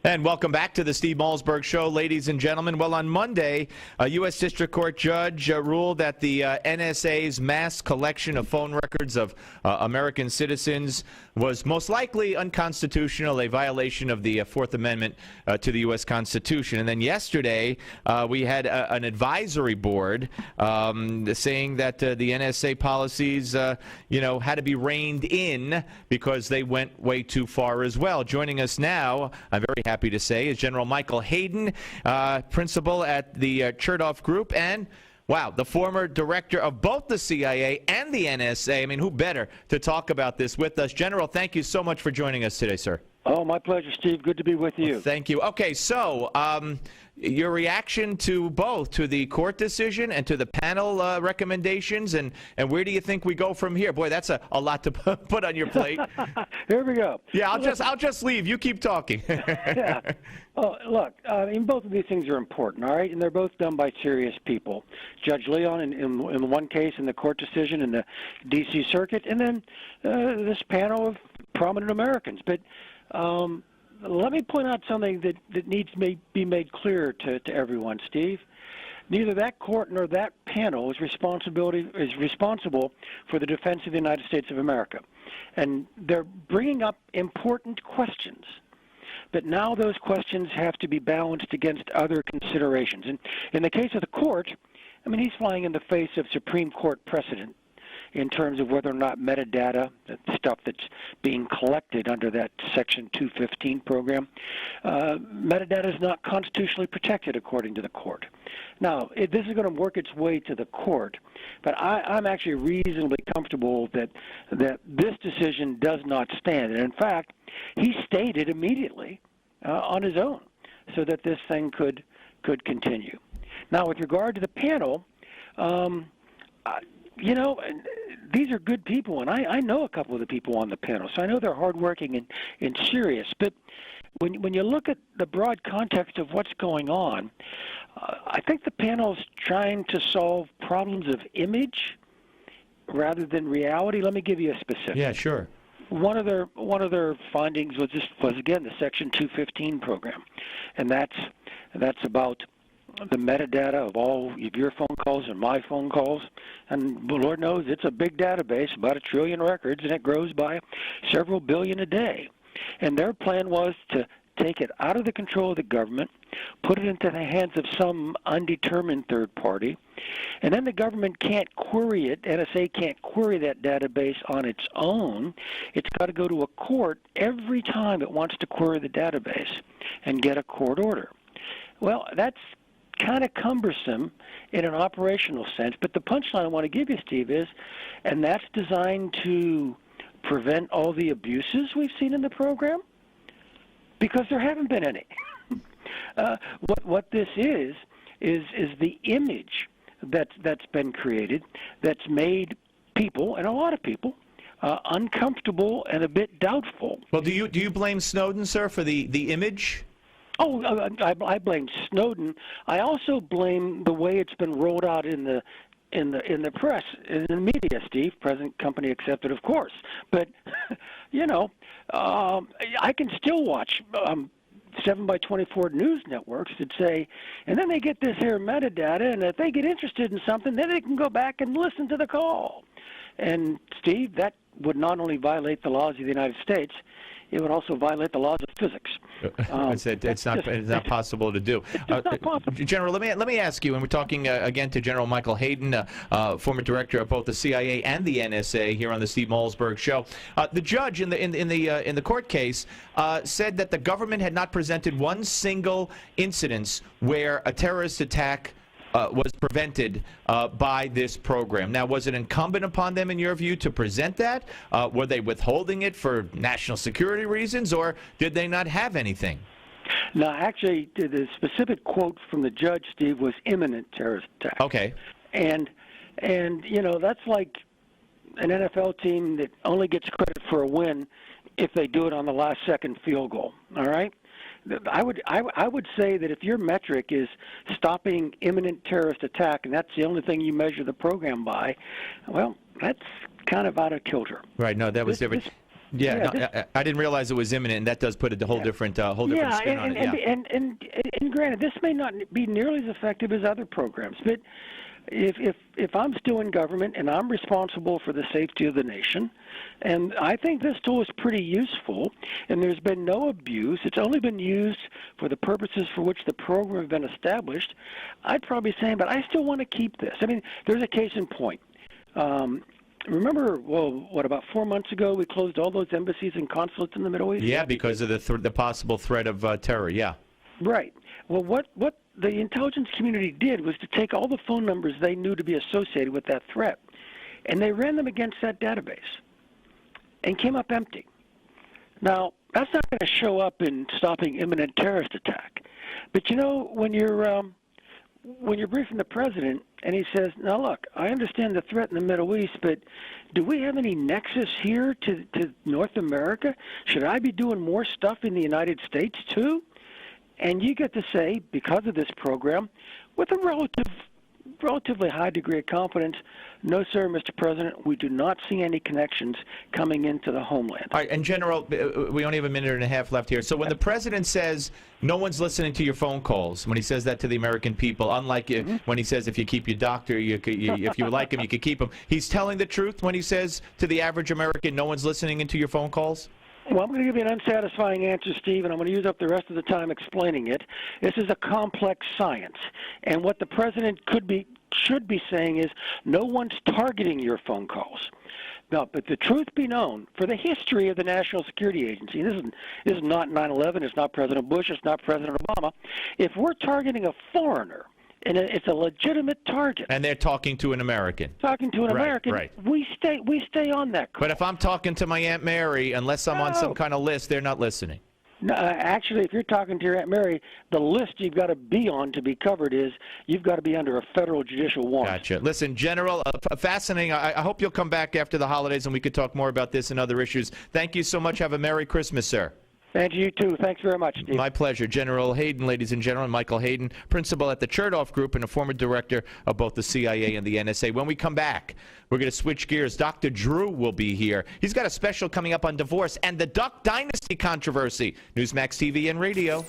And welcome back to the Steve Malzberg Show, ladies and gentlemen. Well, on Monday, a U.S. District Court judge ruled that the NSA's mass collection of phone records of American citizens was most likely unconstitutional, a violation of the Fourth Amendment to the U.S. Constitution. And then yesterday, we had an advisory board saying that the NSA policies, had to be reined in because they went way too far as well. Joining us now, I'm very happy to say, is General Michael Hayden, principal at the Chertoff Group, and, wow, the former director of both the CIA and the NSA. I mean, who better to talk about this with us? General, thank you so much for joining us today, sir. Oh, my pleasure, Steve. Good to be with you. Well, thank you. Okay, so your reaction to both, to the court decision and to the panel recommendations, and where do you think we go from here? Boy, that's a lot to put on your plate. Here we go. Yeah, I'll just leave. You keep talking. Yeah. Oh, look, both of these things are important, all right? And they're both done by serious people. Judge Leon in one case in the court decision in the D.C. Circuit, and then this panel of prominent Americans. But let me point out something that needs to be made clear to everyone, Steve. Neither that court nor that panel is responsible for the defense of the United States of America. And they're bringing up important questions. But now those questions have to be balanced against other considerations. And in the case of the court, I mean, he's flying in the face of Supreme Court precedent in terms of whether or not metadata, the stuff that's being collected under that Section 215 program, metadata is not constitutionally protected according to the court. Now, this is going to work its way to the court, but I'm actually reasonably comfortable that this decision does not stand. And in fact, he stated immediately on his own so that this thing could continue. Now, with regard to the panel, these are good people, and I know a couple of the people on the panel, so I know they're hardworking and serious. But when you look at the broad context of what's going on, I think the panel's trying to solve problems of image rather than reality. Let me give you a specific. Yeah, sure. One of their findings was again the Section 215 program, and that's about the metadata of all of your phone calls and my phone calls. And Lord knows it's a big database, about 1 trillion records, and it grows by several billion a day. And their plan was to take it out of the control of the government, put it into the hands of some undetermined third party, and then the government can't query it. NSA can't query that database on its own. It's got to go to a court every time it wants to query the database and get a court order. Well, that's kind of cumbersome in an operational sense, but the punchline I want to give you, Steve, is, and that's designed to prevent all the abuses we've seen in the program, because there haven't been any. What this is the image that's been created that's made people, and a lot of people, uncomfortable and a bit doubtful. Well, do you blame Snowden, sir, for the image? Oh, I blame Snowden. I also blame the way it's been rolled out in the press, in the media, Steve. Present company accepted, of course. But I can still watch 7x24 news networks that say, and then they get this here metadata, and if they get interested in something, then they can go back and listen to the call. And Steve, that would not only violate the laws of the United States, it would also violate the laws of physics. It's not possible to do. It's just not possible. General, let me ask you, and we're talking again to General Michael Hayden, former director of both the CIA and the NSA, here on the Steve Malzberg Show. The judge in the court case said that the government had not presented one single incidence where a terrorist attack was prevented by this program. Now, was it incumbent upon them, in your view, to present that? Were they withholding it for national security reasons, or did they not have anything? No, actually, the specific quote from the judge, Steve, was imminent terrorist attack. Okay. And that's like an NFL team that only gets credit for a win if they do it on the last-second field goal, all right? I would say that if your metric is stopping imminent terrorist attack, and that's the only thing you measure the program by, well, that's kind of out of kilter. Right. No, that was different. Yeah, no, I didn't realize it was imminent, and that does put a whole different spin on it. And granted, this may not be nearly as effective as other programs, but if I'm still in government and I'm responsible for the safety of the nation, and I think this tool is pretty useful, and there's been no abuse, it's only been used for the purposes for which the program has been established, I'd probably say, but I still want to keep this. I mean, there's a case in point. Remember, about 4 months ago, we closed all those embassies and consulates in the Middle East? Yeah, because of the possible threat of terror, yeah. Right. Well, what the intelligence community did was to take all the phone numbers they knew to be associated with that threat, and they ran them against that database and came up empty. Now, that's not going to show up in stopping imminent terrorist attack. But, you know, when you're briefing the president and he says, now, look, I understand the threat in the Middle East, but do we have any nexus here to North America? Should I be doing more stuff in the United States, too? And you get to say, because of this program, with a relatively high degree of confidence, no, sir, Mr. President, we do not see any connections coming into the homeland. All right, and General, we only have a minute and a half left here. So when the president says no one's listening to your phone calls, when he says that to the American people, unlike when he says if you keep your doctor, if you like him, you can keep him, he's telling the truth when he says to the average American no one's listening into your phone calls? Well, I'm going to give you an unsatisfying answer, Steve, and I'm going to use up the rest of the time explaining it. This is a complex science, and what the president should be saying is no one's targeting your phone calls. No, but the truth be known, for the history of the National Security Agency, this is not 9/11, it's not President Bush, it's not President Obama. If we're targeting a foreigner, and it's a legitimate target. And they're talking to an American. Talking to an American. Right. We stay on that call. But if I'm talking to my Aunt Mary, unless I'm on some kind of list, they're not listening. No, actually, if you're talking to your Aunt Mary, the list you've got to be on to be covered is you've got to be under a federal judicial warrant. Gotcha. Listen, General, fascinating. I hope you'll come back after the holidays and we could talk more about this and other issues. Thank you so much. Have a Merry Christmas, sir. And you too. Thanks very much, Steve. My pleasure. General Hayden, ladies and gentlemen, Michael Hayden, principal at the Chertoff Group and a former director of both the CIA and the NSA. When we come back, we're going to switch gears. Dr. Drew will be here. He's got a special coming up on divorce and the Duck Dynasty controversy. Newsmax TV and radio.